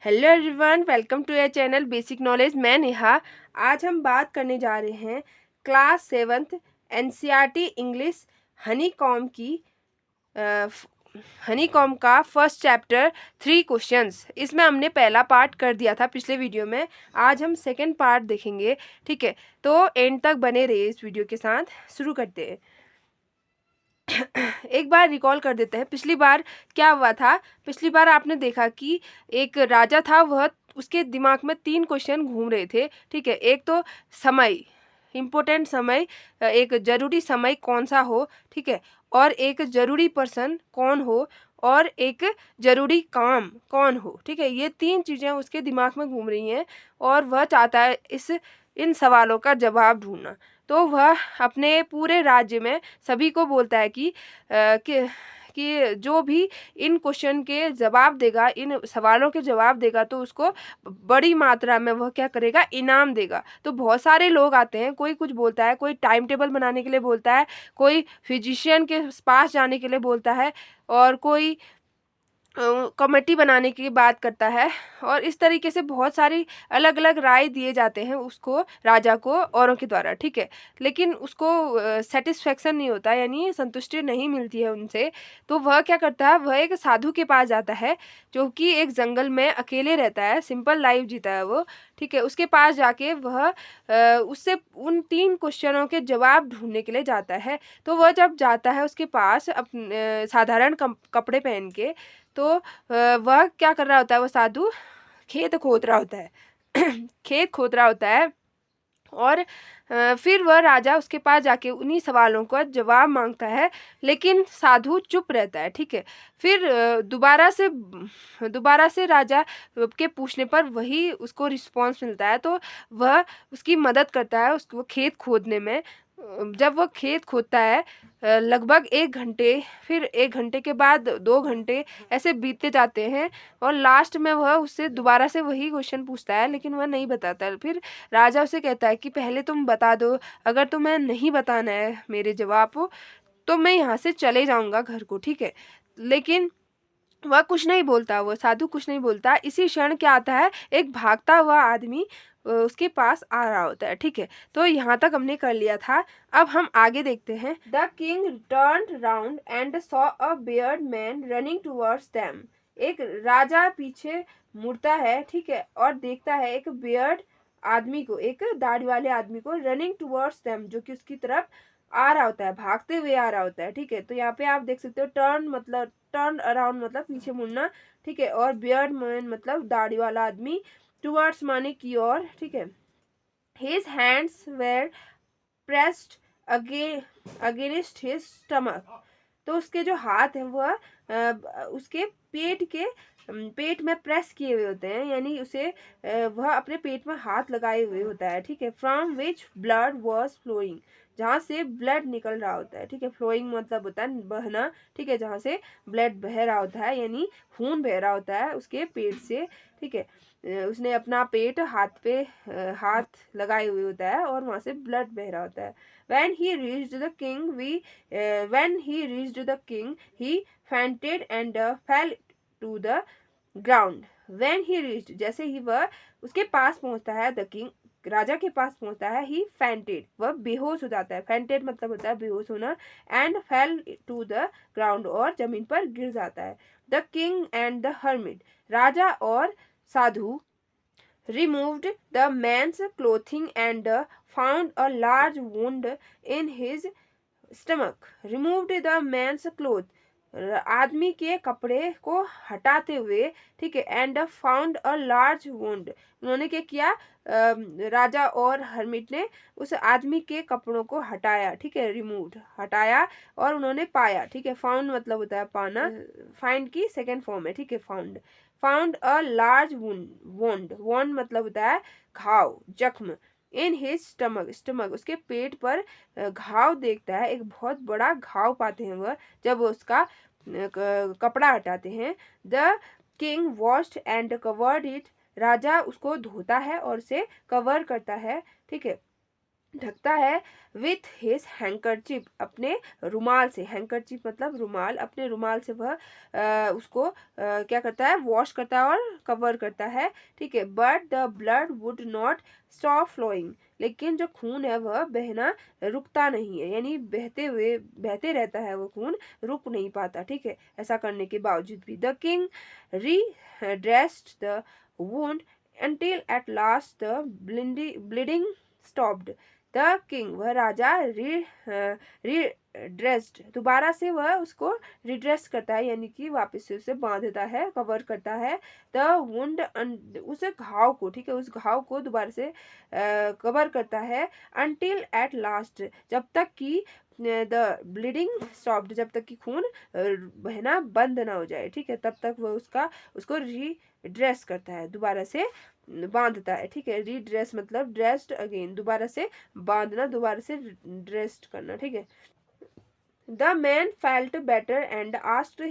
Hello everyone, welcome to your channel basic knowledge. मैं नेहा। आज हम बात करने जा रहे हैं class 7th NCERT English honeycomb का फर्स्ट चैप्टर 3 क्वेश्चंस। इसमें हमने पहला पार्ट कर दिया था पिछले वीडियो में। आज हम सेकंड पार्ट देखेंगे, ठीक है। तो एंड तक बने रहिए इस वीडियो के साथ। शुरू करते हैं। एक बार रिकॉल कर देते हैं पिछली बार क्या हुआ था। पिछली बार आपने देखा कि एक राजा था, वह उसके दिमाग में 3 क्वेश्चन घूम रहे थे, ठीक है। एक तो समय, इम्पोर्टेंट समय, एक जरूरी समय कौन सा हो, ठीक है, और एक जरूरी पर्सन कौन हो, और एक जरूरी काम कौन हो, ठीक है। ये 3 चीज़ें उसके दिमाग में घूम रही हैं और वह चाहता है इन सवालों का जवाब ढूंढना। तो वह अपने पूरे राज्य में सभी को बोलता है कि जो भी इन क्वेश्चन के जवाब देगा, इन सवालों के जवाब देगा, तो उसको बड़ी मात्रा में वह क्या करेगा, इनाम देगा। तो बहुत सारे लोग आते हैं, कोई कुछ बोलता है, कोई टाइम टेबल बनाने के लिए बोलता है, कोई फिजिशियन के पास जाने के लिए बोलता है, और कोई कमेटी बनाने की बात करता है। और इस तरीके से बहुत सारी अलग अलग राय दिए जाते हैं उसको, राजा को, औरों के द्वारा, ठीक है। लेकिन उसको सेटिस्फेक्शन नहीं होता, यानी संतुष्टि नहीं मिलती है उनसे। तो वह क्या करता है, वह एक साधु के पास जाता है जो कि एक जंगल में अकेले रहता है, सिंपल लाइफ जीता है वो, ठीक है। उसके पास जाके वह उससे उन 3 क्वेश्चनों के जवाब ढूंढने के लिए जाता है। तो वह जब जाता है उसके पास अपने साधारण कपड़े पहन के, तो वह क्या कर रहा होता है, वो साधु खेत खोद रहा होता है। खेत खोद रहा होता है, और फिर वह राजा उसके पास जाके उन्हीं सवालों का जवाब मांगता है, लेकिन साधु चुप रहता है, ठीक है। फिर दोबारा से राजा के पूछने पर वही उसको रिस्पांस मिलता है, तो वह उसकी मदद करता है उसको खेत खोदने में। जब वह खेत खोदता है लगभग 1 घंटे, फिर 1 घंटे के बाद 2 घंटे ऐसे बीतते जाते हैं, और लास्ट में वह उससे दोबारा से वही क्वेश्चन पूछता है, लेकिन वह नहीं बताता। फिर राजा उसे कहता है कि पहले तुम बता दो, अगर तुम्हें नहीं बताना है मेरे जवाब को, तो मैं यहाँ से चले जाऊंगा घर को, ठीक है। लेकिन वह कुछ नहीं बोलता, वो साधु कुछ नहीं बोलता। इसी क्षण क्या आता है, एक भागता हुआ आदमी उसके पास आ रहा होता है, ठीक है। तो यहाँ तक हमने कर लिया था। अब हम आगे देखते हैं। The king turned round and saw a beard man running towards them. एक राजा पीछे मुड़ता है, ठीक है, और देखता है एक बियर्ड आदमी को, एक दाढ़ी वाले आदमी को, रनिंग टुवर्ड्स देम, जो कि उसकी तरफ आ रहा होता है, भागते हुए आ रहा होता है, ठीक है। तो यहाँ पे आप देख सकते हो, टर्न अराउंड मतलब पीछे मुड़ना, ठीक है, और बियर्ड मैन मतलब दाढ़ी वाला आदमी, टुवर्ड्स माने की ओर, ठीक है। His hands were pressed against his stomach. तो उसके जो हाथ हैं वह उसके पेट में प्रेस किए हुए होते हैं, यानी उसे वह अपने पेट में हाथ लगाए हुए होता है, ठीक है। From which blood was flowing, जहाँ से ब्लड निकल रहा होता है, ठीक है। फ्लोइंग मतलब होता है बहना, ठीक है, जहाँ से ब्लड बह रहा होता है, यानी खून बह रहा होता है उसके पेट से, ठीक है। उसने अपना पेट हाथ पे हाथ लगाए हुए होता है, और वहां से ब्लड बह रहा होता है। When he reached the king, he fainted and fell to the ground. When he reached, जैसे ही वह उसके पास पहुंचता है, the king राजा के पास पहुंचता है, he fainted, वह बेहोश हो जाता है। fainted मतलब होता है बेहोश होना, and fell to the ground, और जमीन पर गिर जाता है। The king and the hermit, राजा और साधु removed the man's clothing and found a large wound in his stomach. Removed the man's cloth, आदमी के कपड़े को हटाते हुए, ठीक है, and found a large wound. उन्होंने क्या किया, राजा और हर्मिट ने उस आदमी के कपड़ों को हटाया, ठीक है, रिमूव्ड हटाया, और उन्होंने पाया, ठीक है। फाउंड मतलब होता है पाना, फाइंड की सेकेंड फॉर्म है, ठीक है, फाउंड अ लार्ज वुंड मतलब होता है घाव, जख्म। इन हिज स्टमक उसके पेट पर घाव देखता है, एक बहुत बड़ा घाव पाते हैं वह जब उसका कपड़ा हटाते हैं। The king washed and covered it, राजा उसको धोता है और उसे कवर करता है, ठीक है। ढकता है विथ हिज हैंकरचिप, अपने रुमाल से। हैंकरचिप मतलब रुमाल, अपने रुमाल से वह उसको क्या करता है, वॉश करता है और कवर करता है, ठीक है। But the blood would not stop flowing, लेकिन जो खून है वह बहना रुकता नहीं है, यानी बहते रहता है, वो खून रुक नहीं पाता, ठीक है, ऐसा करने के बावजूद भी। द किंग री dressed the wound until at last the bleeding stopped. The king, वह राजा, रीड्रेस्ड, दोबारा से वह उसको रिड्रेस करता है, यानी कि वापस से उसे बांधता है, कवर करता है। द वुंड, उस घाव को, ठीक है, उस घाव को दोबारा से कवर करता है। अनटिल एट लास्ट, जब तक कि द ब्लीडिंग स्टॉप्ड, जब तक कि खून बहना बंद ना हो जाए, ठीक है, तब तक वह उसको रीड्रेस करता है, दोबारा से बांधता है, ठीक है। रीड्रेस मतलब ड्रेस्ड अगेन, दोबारा से बांधना, दोबारा से ड्रेस्ड करना, ठीक है। The man felt better and asked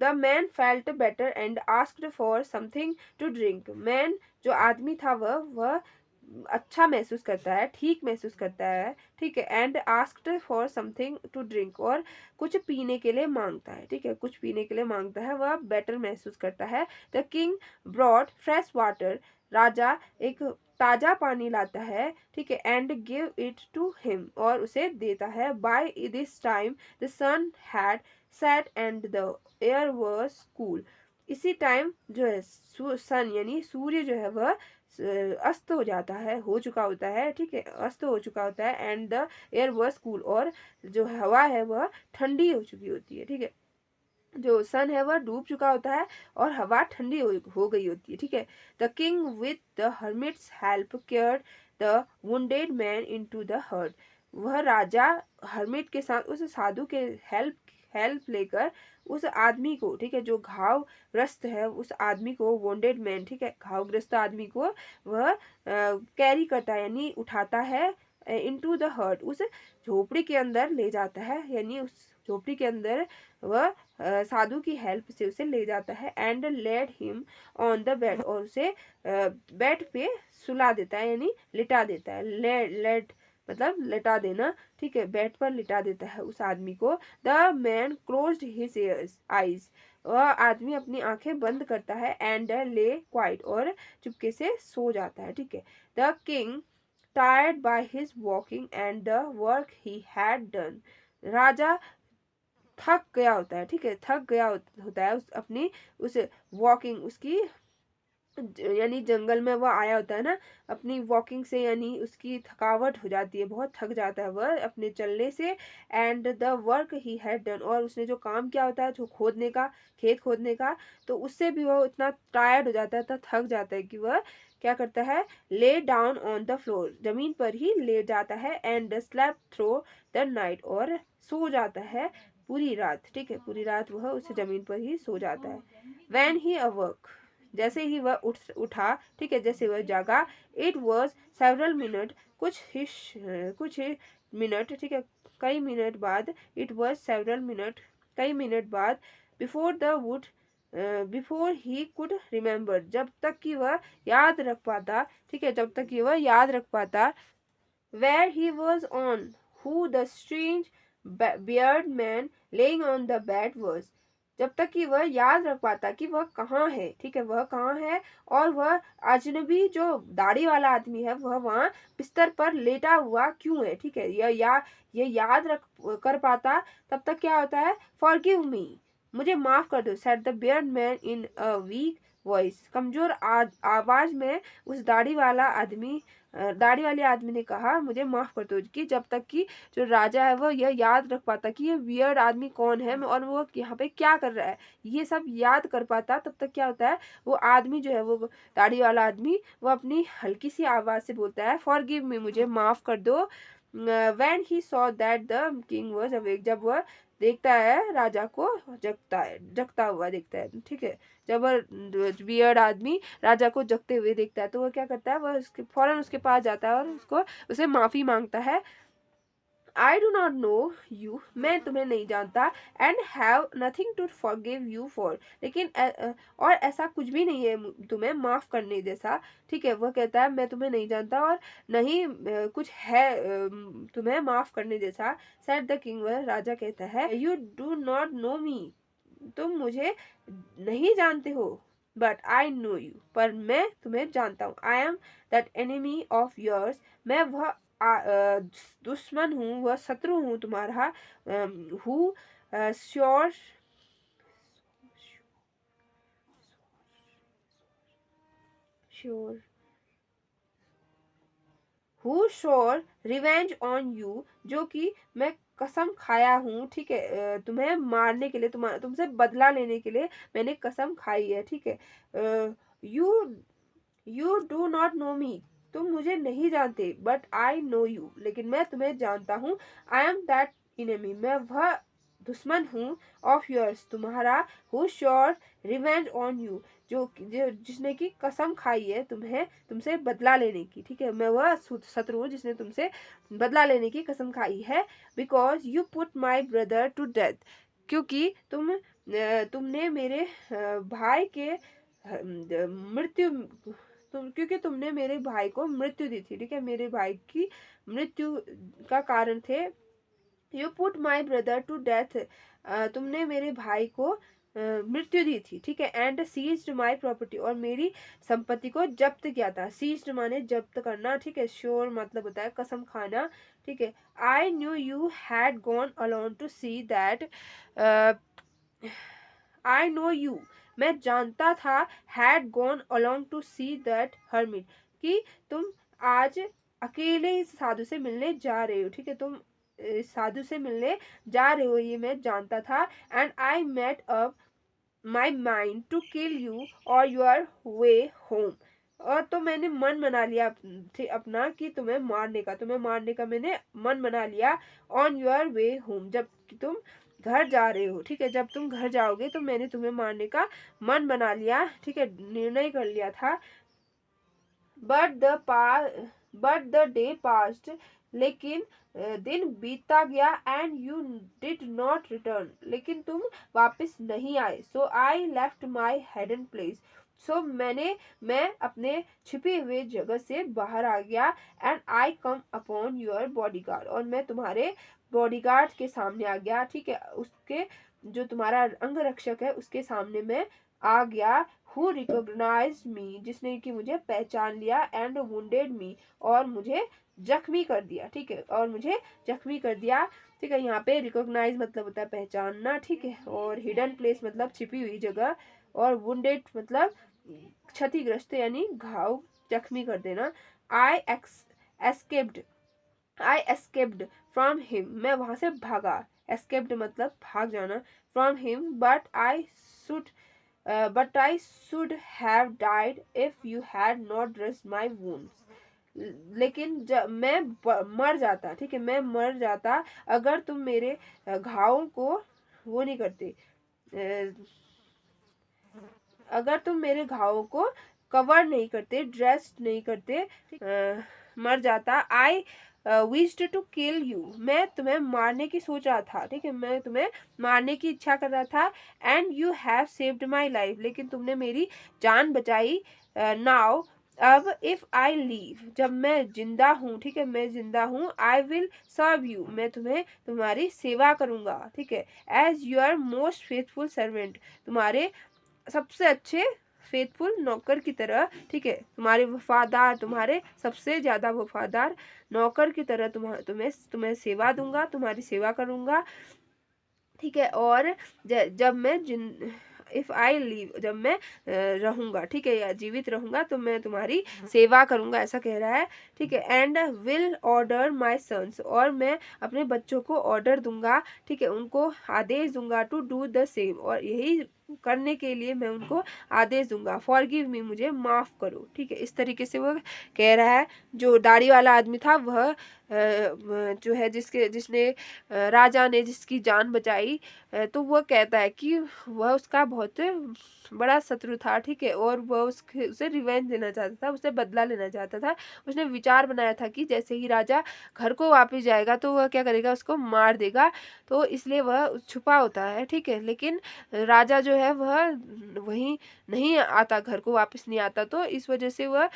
the man felt better and asked for something to drink. Man, जो आदमी था वह अच्छा महसूस करता है, ठीक महसूस करता है, ठीक है। And asked for something to drink, और कुछ पीने के लिए मांगता है, ठीक है, कुछ पीने के लिए मांगता है, वह बेटर महसूस करता है। The king brought fresh water, राजा एक ताजा पानी लाता है, ठीक है। And give it to him, और उसे देता है। By this time the sun had set and the air was cool, इसी टाइम जो है सन यानी सूर्य जो है वह अस्त हो जाता है, हो चुका होता है, ठीक है, अस्त हो चुका होता है। And the air was cool, और जो हवा है वह ठंडी हो चुकी होती है, ठीक है, जो सन है वह डूब चुका होता है और हवा ठंडी हो गई होती है, ठीक है। The king with the hermit's help carried the wounded man into the hurt, वह राजा हर्मिट के साथ, उस साधु के हेल्प हेल्प लेकर उस आदमी को, ठीक है, जो घाव ग्रस्त है, उस आदमी को, वोंडेड मैन, ठीक है, घावग्रस्त आदमी को वह कैरी करता है, यानी उठाता है, इनटू द हर्ट, उस झोपड़ी के अंदर ले जाता है, यानी उस झोपड़ी के अंदर वह साधु की हेल्प से उसे ले जाता है। And laid him on the bed, और उसे बेड पे सुला देता है, यानी लिटा देता है। लेड मतलब लिटा देना, ठीक है, बेड पर लिटा देता है उस आदमी को। The man closed his eyes, वह आदमी अपनी आंखें बंद करता है। एंड ले क्वाइट, और चुपके से सो जाता है, ठीक है। The king tired by his walking and the work he had done, राजा थक गया होता है, ठीक है, थक गया होता है उस अपनी उस वॉकिंग, उसकी यानी जंगल में वह आया होता है ना, अपनी वॉकिंग से, यानी उसकी थकावट हो जाती है, बहुत थक जाता है वह अपने चलने से। And the work he had done, और उसने जो काम किया होता है, जो खोदने का, खेत खोदने का, तो उससे भी वह इतना टायर्ड हो जाता है, इतना थक जाता है कि वह क्या करता है, lay down on the floor, जमीन पर ही लेट जाता है। And slept through the night, और सो जाता है पूरी रात, ठीक है, पूरी रात वह उस जमीन पर ही सो जाता है। वैन ही अवर्क, जैसे ही वह उठा, ठीक है, जैसे वह जागा। इट वॉज सेवरल मिनट, कुछ ही मिनट, ठीक है, कई मिनट बाद। इट वॉज सेवरल मिनट, कई मिनट बाद। Before the wood before he could remember, जब तक कि वह याद रख पाता, ठीक है, जब तक कि वह याद रख पाता। where he was on, who the strange bearded man laying on the bed was, जब तक कि वह याद रख पाता कि वह कहाँ है, ठीक है, वह कहाँ है, और वह अजनबी जो दाढ़ी वाला आदमी है वह वहाँ बिस्तर पर लेटा हुआ क्यों है, ठीक है, ये याद रख कर पाता, तब तक क्या होता है, फॉरगिव मी, मुझे माफ कर दो, said the beard man in a week voice, कमजोर आवाज में उस दाढ़ी वाले आदमी ने कहा, मुझे माफ कर दो, कि जब तक कि जो राजा है वो यह याद रख पाता कि ये वियर्ड आदमी कौन है और वो यहाँ पे क्या कर रहा है, ये सब याद कर पाता, तब तक क्या होता है, वो आदमी जो है, वो दाढ़ी वाला आदमी, वो अपनी हल्की सी आवाज से बोलता है, फॉरगिव मी, मुझे माफ कर दो। When he saw that the king was awake, जब वह देखता है राजा को जगता हुआ देखता है, ठीक है, जब वह वियर्ड आदमी राजा को जगते हुए देखता है, तो वह क्या करता है, वह उसके फौरन उसके पास जाता है और उसे माफी मांगता है। I do not know you, मैं तुम्हें नहीं जानता, and have nothing to forgive you for, लेकिन और ऐसा कुछ भी नहीं है तुम्हें माफ़ करने जैसा। ठीक है, वह कहता है मैं तुम्हें नहीं जानता और नहीं कुछ है तुम्हें माफ़ करने जैसा। सेड द किंग, वह राजा कहता है, you do not know me, तुम मुझे नहीं जानते हो, बट आई नो यू, पर मैं तुम्हें जानता हूँ। I am that enemy of yours, मैं वह दुश्मन हूँ, वह शत्रु हूँ तुम्हारा। Who sure sure who sure revenge on you, जो कि मैं कसम खाया हूँ, ठीक है, तुम्हें मारने के लिए, तुमसे बदला लेने के लिए मैंने कसम खाई है। ठीक है, you you do not know me, तुम मुझे नहीं जानते, बट आई नो यू, लेकिन मैं तुम्हें जानता हूँ। आई एम दैट इनेमी, मैं वह दुश्मन हूँ, ऑफ योर्स तुम्हारा, who sure revenge on you, जो जिसने की कसम खाई है तुम्हें, तुमसे बदला लेने की। ठीक है, मैं वह शत्रु हूँ जिसने तुमसे बदला लेने की कसम खाई है। Because you put my brother to death, क्योंकि तुमने मेरे भाई के मृत्यु क्योंकि तुमने मेरे भाई को मृत्यु दी थी। ठीक है, मेरे भाई की मृत्यु का कारण थे। You put my brother to death, तुमने मेरे भाई को मृत्यु दी थी। ठीक है, एंड सीज्ड माई प्रॉपर्टी, और मेरी संपत्ति को जब्त किया था। सीज्ड माने जब्त करना। ठीक है, श्योर मतलब होता है कसम खाना। ठीक है, I knew you had gone alone to see that, I know you, मैं जानता था, had gone along to see that hermit, कि तुम आज अकेले इस साधु से मिलने जा रहे हो। ठीक है, तुम इस साधु से मिलने जा रहे हो, ये मैं जानता था। And I made up my mind to kill you और यूर वे होम, और तो मैंने मन बना लिया अपना कि तुम्हें मारने का मैंने मन बना लिया। ऑन योर वे होम, जब तुम घर जा रहे हो। ठीक है, जब तुम घर जाओगे तो मैंने तुम्हें मारने का मन बना लिया। ठीक है, निर्णय कर लिया था। बट द डे पास्ट, लेकिन दिन बीतता गया। And you did not return, लेकिन तुम वापस नहीं आए। So I left my hidden place, मैं अपने छिपे हुए जगह से बाहर आ गया। And I come upon your bodyguard, और मैं तुम्हारे बॉडीगार्ड के सामने आ गया। ठीक है, उसके जो तुम्हारा अंग रक्षक है उसके सामने मैं आ गया। हु रिकॉग्नाइज मी, जिसने कि मुझे पहचान लिया। एंड वुंडेड मी, और मुझे जख्मी कर दिया। ठीक है, और मुझे जख्मी कर दिया। ठीक है, यहाँ पे रिकॉग्नाइज मतलब होता है पहचानना। ठीक है, और हिडन प्लेस मतलब छिपी हुई जगह, और वुंडेड मतलब क्षतिग्रस्त यानी घाव, जख्मी कर देना। I escaped I escaped from him, मैं वहां से भागा। एस्केप्ड मतलब भाग जाना। From him, but I should have died if you had not dressed my wounds, लेकिन जब मैं मर जाता। ठीक है, मैं मर जाता अगर तुम मेरे घावों को वो नहीं करते, अगर तुम मेरे घावों को कवर नहीं करते, ड्रेस नहीं करते। मर जाता। I wished to kill you, मैं तुम्हें मारने की सोच रहा था। ठीक है, मैं तुम्हें मारने की इच्छा कर रहा था। And you have saved my life, लेकिन तुमने मेरी जान बचाई। नाउ, अब इफ आई लीव, जब मैं जिंदा हूँ, ठीक है, मैं जिंदा हूँ। आई विल सर्व यू, मैं तुम्हारी सेवा करूंगा। ठीक है, as your most faithful servant, तुम्हारे सबसे अच्छे फेथफुल नौकर की तरह। ठीक है, तुम्हारे सबसे ज्यादा वफादार नौकर की तरह तुम्हें सेवा दूंगा, तुम्हारी सेवा करूंगा। ठीक है, और जब मैं इफ आई लिव, जब मैं रहूंगा, ठीक है, या जीवित रहूंगा, तो मैं तुम्हारी सेवा करूंगा, ऐसा कह रहा है। ठीक है, and will order my sons, और मैं अपने बच्चों को ऑर्डर दूंगा। ठीक है, उनको आदेश दूंगा टू डू द सेम, और यही करने के लिए मैं उनको आदेश दूंगा। फॉरगिव मी, मुझे माफ़ करो। ठीक है, इस तरीके से वो कह रहा है। जो दाढ़ी वाला आदमी था वह जो है जिसने राजा ने जिसकी जान बचाई, तो वह कहता है कि वह उसका बहुत बड़ा शत्रु था। ठीक है, और वह उसे रिवेंज लेना चाहता था, उसे बदला लेना चाहता था। उसने विचार बनाया था कि जैसे ही राजा घर को वापस जाएगा तो वह क्या करेगा, उसको मार देगा। तो इसलिए वह छुपा होता है। ठीक है, लेकिन राजा जो है वह वहीं नहीं आता, घर को वापस नहीं आता। तो इस वजह से वह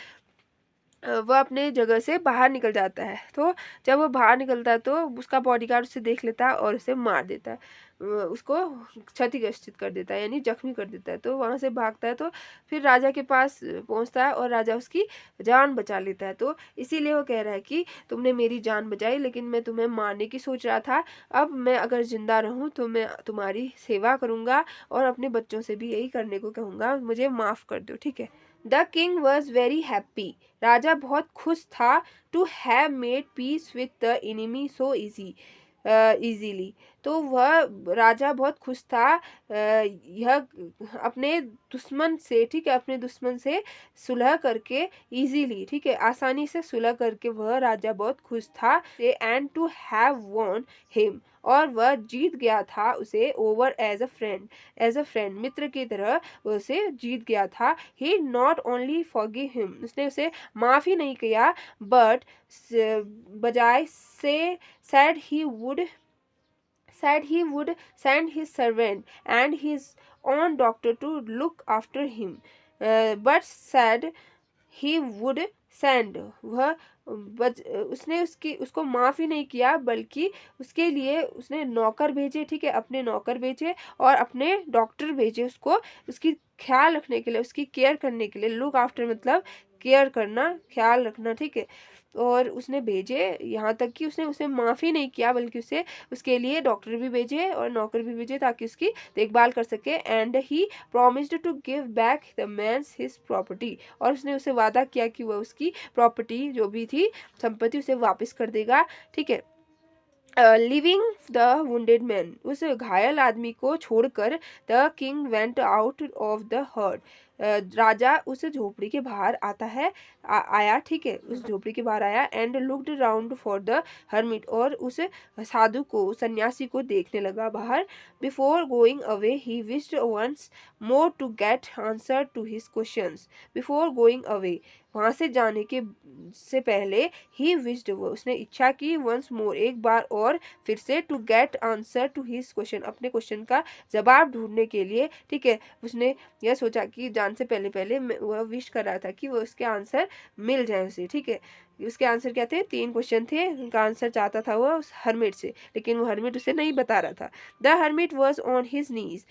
अपने जगह से बाहर निकल जाता है। तो जब वो बाहर निकलता है तो उसका बॉडीगार्ड उसे देख लेता है और उसे मार देता है, उसको क्षतिग्रस्त कर देता है, यानी जख्मी कर देता है। तो वहां से भागता है, तो फिर राजा के पास पहुंचता है और राजा उसकी जान बचा लेता है। तो इसीलिए वो कह रहा है कि तुमने मेरी जान बचाई, लेकिन मैं तुम्हें मारने की सोच रहा था। अब मैं अगर जिंदा रहूं तो मैं तुम्हारी सेवा करूंगा और अपने बच्चों से भी यही करने को कहूंगा, मुझे माफ कर दो। ठीक है। The king was very happy, राजा बहुत खुश था। To have made peace with the enemy so easily, तो वह राजा बहुत खुश था यह अपने दुश्मन से, ठीक है, अपने दुश्मन से सुलह करके इजीली, ठीक है, आसानी से सुलह करके वह राजा बहुत खुश था। And to have won him, और वह जीत गया था उसे ओवर एज अ फ्रेंड, मित्र की तरह उसे जीत गया था। He not only forgive him, उसने उसे माफ ही नहीं किया, बट बजाय से said he would send his servant and his own doctor to look after him, but said he would send, वह उसने उसको माफ ही नहीं किया, बल्कि उसके लिए उसने नौकर भेजे। ठीक है, अपने नौकर भेजे और अपने डॉक्टर भेजे उसको उसकी ख्याल रखने के लिए, उसकी केयर करने के लिए। लुक आफ्टर मतलब केयर करना, ख्याल रखना। ठीक है, और उसने भेजे, यहाँ तक कि उसने उसे माफ़ी नहीं किया, बल्कि उसे उसके लिए डॉक्टर भी भेजे और नौकर भी भेजे ताकि उसकी देखभाल कर सके। And he promised to give back the man's his property, और उसने उसे वादा किया कि वह उसकी प्रॉपर्टी जो भी थी, संपत्ति, उसे वापस कर देगा। ठीक है। लिविंग द वुंडेड मैन, उस घायल आदमी को छोड़कर the king went out of the herd, राजा उस झोपड़ी के बाहर आता है, आया। ठीक है, उस झोपड़ी के बाहर आया। And looked round for the hermit, और उस साधु को, सन्यासी को देखने लगा बाहर। Before going away he wished once more to get answer to his questions, before going away, वहां से जाने के से पहले, ही विश्ड, उसने इच्छा की, वंस मोर, एक बार और फिर से, to get answer to his question, अपने क्वेश्चन का जवाब ढूंढने के लिए। ठीक है, उसने यह सोचा कि जान से पहले पहले वह विश कर रहा था कि वो उसके आंसर मिल जाए उसे। ठीक है, उसके आंसर क्या थे, 3 क्वेश्चन थे, उनका आंसर चाहता था वो उस हर्मिट से, लेकिन वो हर्मिट उसे नहीं बता रहा था। The hermit was on his knees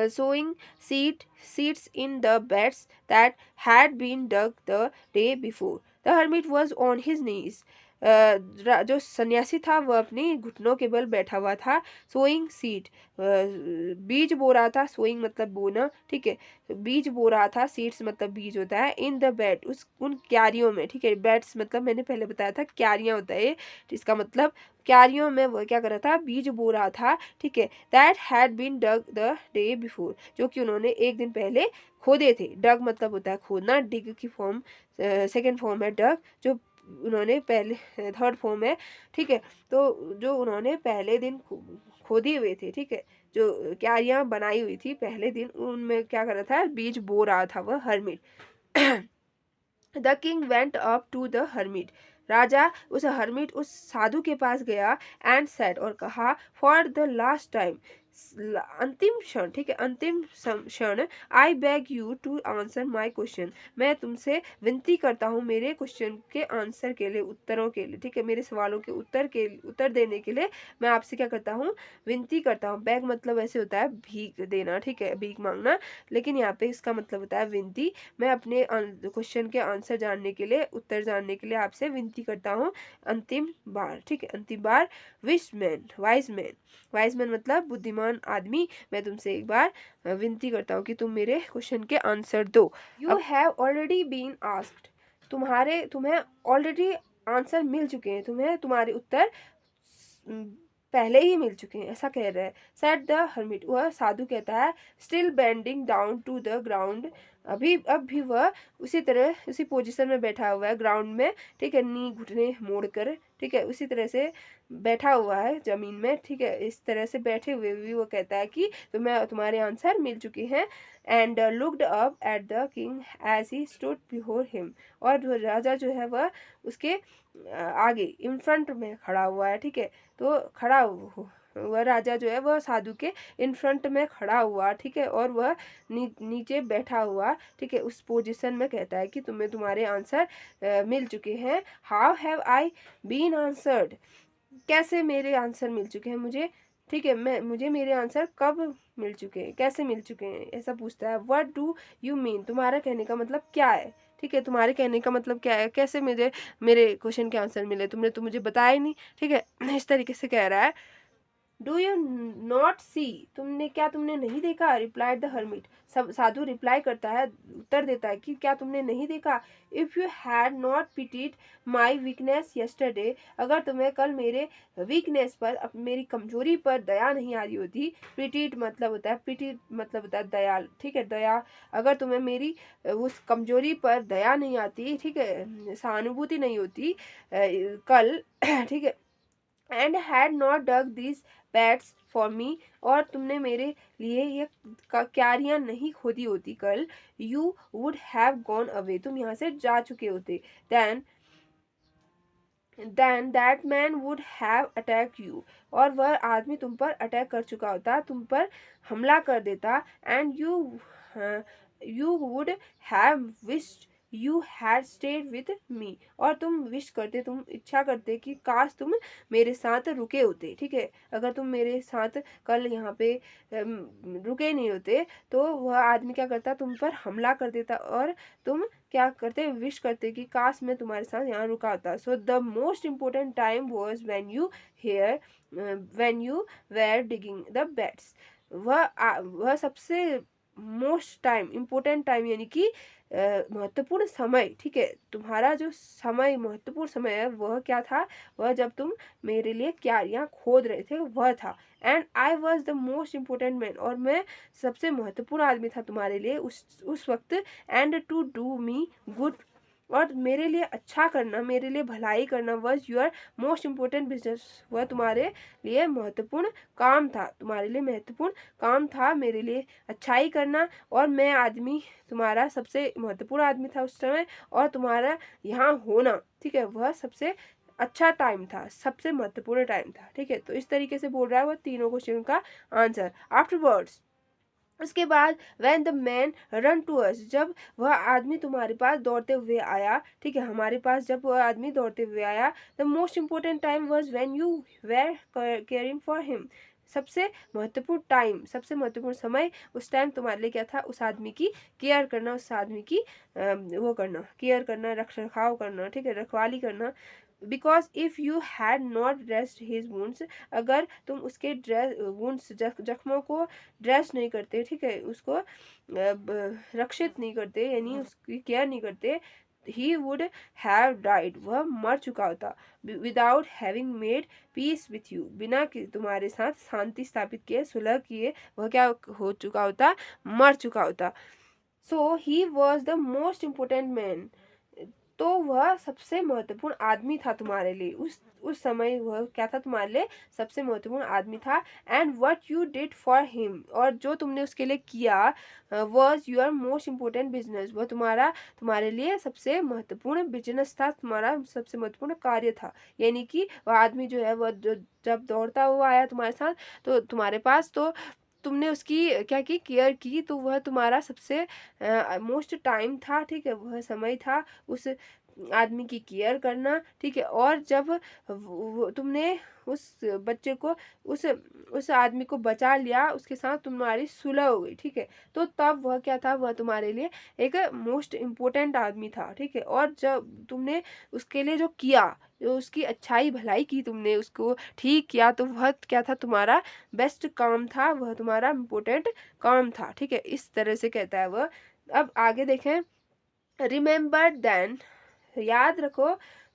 sowing seeds in the beds that had been dug the day before. The hermit was on his knees. जो सन्यासी था वह अपनी घुटनों के बल बैठा हुआ था। सोइंग सीड, बीज बो रहा था। सोइंग मतलब बोना। ठीक है, बीज बो रहा था, सीड्स मतलब बीज होता है। इन द बेड, उन क्यारियों में। ठीक है, बेड्स मतलब मैंने पहले बताया था क्यारियां होता है, इसका मतलब क्यारियों में वह क्या कर रहा था, बीज बो रहा था। ठीक है, that had been dug the day before, जो कि उन्होंने एक दिन पहले खोदे थे। डग मतलब होता है खोदना, डिग की फॉर्म सेकेंड फॉर्म है डग, जो उन्होंने पहले थर्ड फॉर्म है। ठीक है, तो जो उन्होंने पहले दिन खोदी हुए थे, ठीक है, जो क्यारियां बनाई हुई थी पहले दिन, उनमें क्या कर रहा था, बीज बो रहा था वह hermit. The king went up to the hermit, राजा उस हर्मिट, उस साधु के पास गया। एंड सेड, और कहा, फॉर द लास्ट टाइम, अंतिम क्षण, ठीक है, अंतिम क्षण, I beg you to answer my question, मैं तुमसे विनती करता हूँ मेरे क्वेश्चन के आंसर के लिए, उत्तरों के लिए। ठीक है, मेरे सवालों के उत्तर देने के लिए मैं आपसे क्या करता हूँ, विनती करता हूँ। बेग मतलब ऐसे होता है भीख देना, ठीक है, भीख मांगना, लेकिन यहाँ पे इसका मतलब होता है विनती। मैं अपने क्वेश्चन के आंसर जानने के लिए, उत्तर जानने के लिए आपसे विनती करता हूँ अंतिम बार। ठीक है, अंतिम बार। वाइज मैन मतलब बुद्धिमान आदमी, मैं तुमसे एक बार विनती करता हूँ कि तुम मेरे क्वेश्चन के आंसर दो। You have already been asked, तुम्हें ऑलरेडी आंसर मिल चुके हैं, तुम्हें तुम्हारे उत्तर पहले ही मिल चुके हैं, ऐसा कह रहा है। सेट द हर्मिट, वह साधु कहता है, still bending down to the ground, अब भी वह उसी तरह उसी पोजीशन में बैठा हुआ है ग्राउंड में, ठीक है, नी घुटने मोड़ कर, ठीक है, उसी तरह से बैठा हुआ है जमीन में, ठीक है, इस तरह से बैठे हुए भी वो कहता है कि तुम्हारे आंसर मिल चुके हैं। And looked up at the king as he stood before him, और राजा जो है वह उसके आगे इन फ्रंट में खड़ा हुआ है, ठीक है, तो वह राजा जो है वह साधु के इन फ्रंट में खड़ा हुआ, ठीक है, और वह नीचे बैठा हुआ, ठीक है, उस पोजीशन में कहता है कि तुम्हारे आंसर मिल चुके हैं। How have I been answered, कैसे मेरे आंसर मिल चुके हैं मुझे, ठीक है, मुझे मेरे आंसर कब मिल चुके हैं, कैसे मिल चुके हैं, ऐसा पूछता है। व्हाट डू यू मीन, तुम्हारा कहने का मतलब क्या है, ठीक है, तुम्हारे कहने का मतलब क्या है, कैसे मुझे मेरे क्वेश्चन के आंसर मिले, तुमने तो मुझे बताया ही नहीं, ठीक है, इस तरीके से कह रहा है। डू यू नॉट सी, तुमने नहीं देखा, रिप्लाइड द हर्मिट, सब साधु रिप्लाई करता है, उत्तर देता है कि क्या तुमने नहीं देखा। If you had not pitied my weakness yesterday, अगर तुम्हें कल मेरे वीकनेस पर, मेरी कमजोरी पर दया नहीं आ रही होती, पिटीड मतलब होता है दयाल, ठीक है, दया, अगर तुम्हें मेरी उस कमजोरी पर दया नहीं आती, ठीक है, सहानुभूति नहीं होती कल, ठीक है, and had not dug this beds for me, और तुमने मेरे लिए ये क्यारियां नहीं खोदी होती कल, you would have gone away, तुम यहाँ से जा चुके होते। Then that man would have attack you, और वह आदमी तुम पर अटैक कर चुका होता, तुम पर हमला कर देता। And you would have wished you had stayed with me, और तुम विश करते, तुम इच्छा करते कि काश तुम मेरे साथ रुके होते, ठीक है, अगर तुम मेरे साथ कल यहाँ पे रुके नहीं होते तो वह आदमी क्या करता, तुम पर हमला कर देता, और तुम क्या करते, विश करते कि काश मैं तुम्हारे साथ यहाँ रुका होता। So the most important time was when you were digging the beds, वह सबसे मोस्ट टाइम, इम्पोर्टेंट टाइम, यानी कि महत्वपूर्ण समय, ठीक है, तुम्हारा जो समय महत्वपूर्ण समय है वह क्या था, वह जब तुम मेरे लिए क्यारियां खोद रहे थे वह था। And I was the most important man, और मैं सबसे महत्वपूर्ण आदमी था तुम्हारे लिए उस वक्त। And to do me good, और मेरे लिए अच्छा करना, मेरे लिए भलाई करना, was your most important business, वह तुम्हारे लिए महत्वपूर्ण काम था, तुम्हारे लिए महत्वपूर्ण काम था मेरे लिए अच्छाई करना, और मैं आदमी तुम्हारा सबसे महत्वपूर्ण आदमी था उस समय, और तुम्हारा यहाँ होना, ठीक है, वह सबसे अच्छा टाइम था, सबसे महत्वपूर्ण टाइम था, ठीक है, तो इस तरीके से बोल रहा है वह तीनों क्वेश्चन का आंसर। आफ्टरवर्ड्स, उसके बाद when the man run to us, जब वह आदमी तुम्हारे पास दौड़ते हुए आया, ठीक है, हमारे पास जब वह आदमी दौड़ते हुए आया, the most important time was when you were caring for him, सबसे महत्वपूर्ण टाइम, सबसे महत्वपूर्ण समय उस टाइम तुम्हारे लिए क्या था, उस आदमी की केयर करना, उस आदमी की वो करना, केयर करना, रख रखाव करना, ठीक है, रखवाली करना। Because if you had not dressed his wounds, अगर तुम उसके वुंड्स जख्मों को ड्रेस नहीं करते, ठीक है, उसको रक्षित नहीं करते, यानी उसकी केयर नहीं करते, ही वुड हैव डाइड, वह मर चुका होता, without having made peace with you, बिना कि तुम्हारे साथ शांति स्थापित किए, सुलह किए, वह क्या हो चुका होता, मर चुका होता। So he was the most important man, तो वह सबसे महत्वपूर्ण आदमी था तुम्हारे लिए, उस समय वह क्या था, तुम्हारे लिए सबसे महत्वपूर्ण आदमी था। And what you did for him, और जो तुमने उसके लिए किया, was your most important business, वह तुम्हारे लिए सबसे महत्वपूर्ण बिजनेस था, तुम्हारा सबसे महत्वपूर्ण कार्य था, यानी कि वह आदमी जो है वह जब दौड़ता हुआ आया तुम्हारे साथ, तो तुम्हारे पास, तो तुमने उसकी क्या की, केयर की, तो वह तुम्हारा सबसे मोस्ट टाइम था, ठीक है, वह समय था उस आदमी की केयर करना, ठीक है, और जब तुमने उस बच्चे को, उस आदमी को बचा लिया, उसके साथ तुम्हारी सुलह हो गई, ठीक है, तो तब वह क्या था, वह तुम्हारे लिए एक मोस्ट इम्पोर्टेंट आदमी था, ठीक है, और जब तुमने उसके लिए जो किया, जो उसकी अच्छाई भलाई की, तुमने उसको ठीक किया, तो वह क्या था, तुम्हारा बेस्ट काम था, वह तुम्हारा इम्पोर्टेंट काम था, ठीक है, इस तरह से कहता है वह। अब आगे देखें, रिमेंबर देन, याद रखो,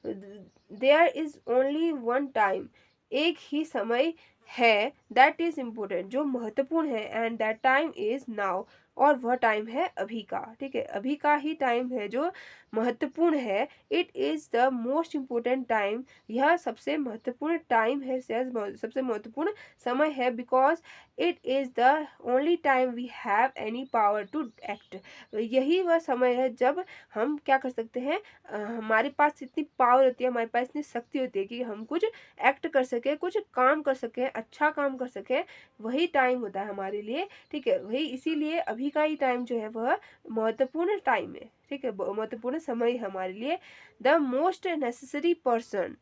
there is only one time, एक ही समय है, दैट इज इम्पोर्टेंट, जो महत्वपूर्ण है, and that time is now, और वह टाइम है अभी का। ठीक है, अभी का ही टाइम है जो महत्वपूर्ण है। It is the most important time, यह सबसे महत्वपूर्ण टाइम है, सबसे महत्वपूर्ण समय है, because it is the only time we have any power to act. यही वह समय है जब हम क्या कर सकते हैं, हमारे पास इतनी पावर होती है, हमारे पास इतनी शक्ति होती है कि हम कुछ एक्ट कर सके, कुछ काम कर सके, अच्छा काम कर सके। वही टाइम होता है हमारे लिए। ठीक है, वही इसीलिए अभी का ही टाइम जो है वह महत्वपूर्ण टाइम है। ठीक है, महत्वपूर्ण समय है हमारे लिए। The most necessary person,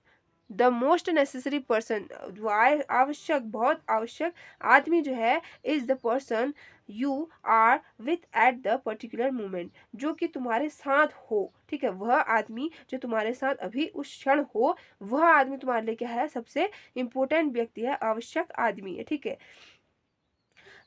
the most necessary person, आवश्यक, बहुत आवश्यक आदमी जो है, is the person you are with at the particular moment, जो कि तुम्हारे साथ हो। ठीक है, वह आदमी जो तुम्हारे साथ अभी उस क्षण हो, वह आदमी तुम्हारे लिए क्या है, सबसे इम्पोर्टेंट व्यक्ति है, आवश्यक आदमी है। ठीक है,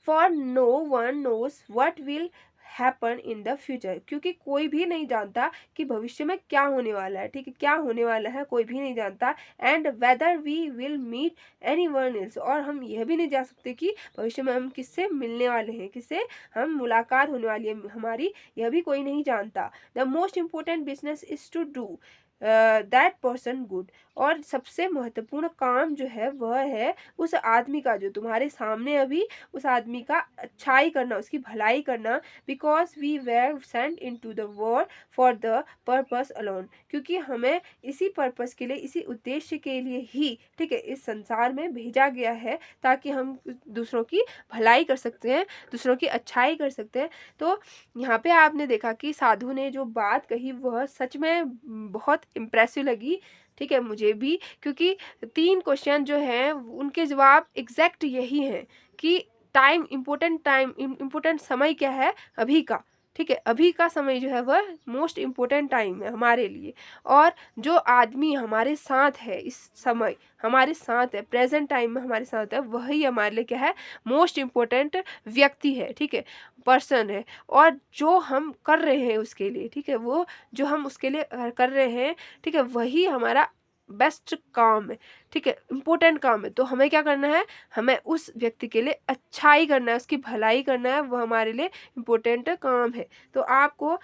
for no one knows what will happen in the future, क्योंकि कोई भी नहीं जानता कि भविष्य में क्या होने वाला है। ठीक है, क्या होने वाला है कोई भी नहीं जानता। And whether we will meet anyone else, और हम यह भी नहीं जान सकते कि भविष्य में हम किससे मिलने वाले हैं, किससे हम मुलाकात होने वाली है हमारी, यह भी कोई नहीं जानता। The most important business is to do that person good, और सबसे महत्वपूर्ण काम जो है वह है उस आदमी का, जो तुम्हारे सामने अभी, उस आदमी का अच्छाई करना, उसकी भलाई करना। Because we were sent into the world for the purpose alone, क्योंकि हमें इसी पर्पस के लिए, इसी उद्देश्य के लिए ही, ठीक है, इस संसार में भेजा गया है, ताकि हम दूसरों की भलाई कर सकते हैं, दूसरों की अच्छाई कर सकते हैं। तो यहाँ पे आपने देखा कि साधु ने जो बात कही वह सच में बहुत इम्प्रेसिव लगी। ठीक है, मुझे भी, क्योंकि 3 क्वेश्चन जो हैं उनके जवाब एग्जैक्ट यही हैं कि टाइम इम्पोर्टेंट समय क्या है, अभी का। ठीक है, अभी का समय जो है वह मोस्ट इम्पोर्टेंट टाइम है हमारे लिए। और जो आदमी हमारे साथ है इस समय, हमारे साथ है, प्रेजेंट टाइम में हमारे साथ है, वही हमारे लिए क्या है, मोस्ट इम्पोर्टेंट व्यक्ति है। ठीक है, पर्सन है। और जो हम कर रहे हैं उसके लिए, ठीक है, वो जो हम उसके लिए कर रहे हैं, ठीक है, वही हमारा बेस्ट काम है। ठीक है, इम्पोर्टेंट काम है। तो हमें क्या करना है, हमें उस व्यक्ति के लिए अच्छाई करना है, उसकी भलाई करना है, वो हमारे लिए इम्पोर्टेंट काम है। तो आपको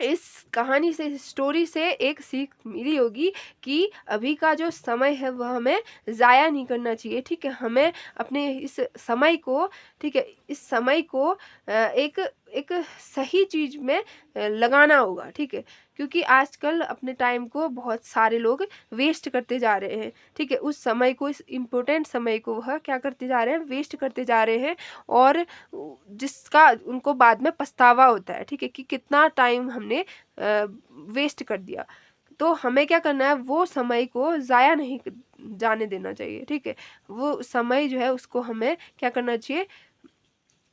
इस कहानी से, इस स्टोरी से एक सीख मिली होगी कि अभी का जो समय है वह हमें ज़ाया नहीं करना चाहिए। ठीक है, हमें अपने इस समय को, ठीक है, इस समय को एक एक सही चीज़ में लगाना होगा। ठीक है, क्योंकि आजकल अपने टाइम को बहुत सारे लोग वेस्ट करते जा रहे हैं। ठीक है, उस समय को, इस इम्पोर्टेंट समय को वह क्या करते जा रहे हैं, वेस्ट करते जा रहे हैं, और जिसका उनको बाद में पछतावा होता है। ठीक है, कि कितना टाइम हमने वेस्ट कर दिया। तो हमें क्या करना है, वो समय को ज़ाया नहीं जाने देना चाहिए। ठीक है, वो समय जो है उसको हमें क्या करना चाहिए,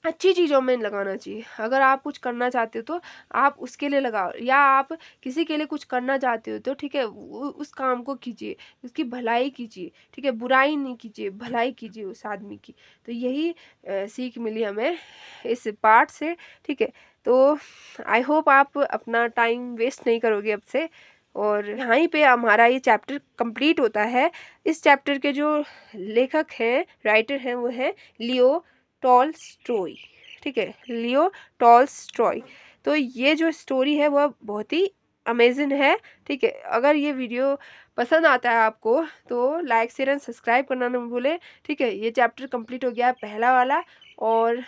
अच्छी चीज़ों में लगाना चाहिए। अगर आप कुछ करना चाहते हो तो आप उसके लिए लगाओ, या आप किसी के लिए कुछ करना चाहते हो तो ठीक है, उस काम को कीजिए, उसकी भलाई कीजिए। ठीक है, बुराई नहीं कीजिए, भलाई कीजिए उस आदमी की। तो यही सीख मिली हमें इस पार्ट से। ठीक है, तो आई होप आप अपना टाइम वेस्ट नहीं करोगे अब से। और यहीं पे हमारा ये चैप्टर कंप्लीट होता है। इस चैप्टर के जो लेखक हैं, राइटर हैं, वो है लियो टॉलस्टॉय। ठीक है, लियो टॉलस्टॉय। तो ये जो स्टोरी है वह बहुत ही अमेजिंग है। ठीक है, अगर ये वीडियो पसंद आता है आपको तो लाइक शेयर एंड सब्सक्राइब करना न भूलें। ठीक है, ये चैप्टर कंप्लीट हो गया है पहला वाला, और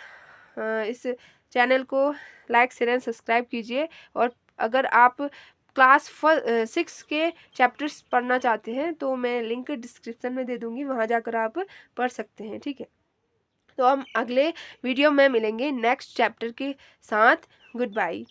इस चैनल को लाइक शेयर एंड सब्सक्राइब कीजिए। और अगर आप क्लास 6 के चैप्टर्स पढ़ना चाहते हैं तो मैं लिंक डिस्क्रिप्शन में दे दूँगी, वहाँ जाकर आप पढ़ सकते हैं। ठीक है, तो हम अगले वीडियो में मिलेंगे नेक्स्ट चैप्टर के साथ। Good bye.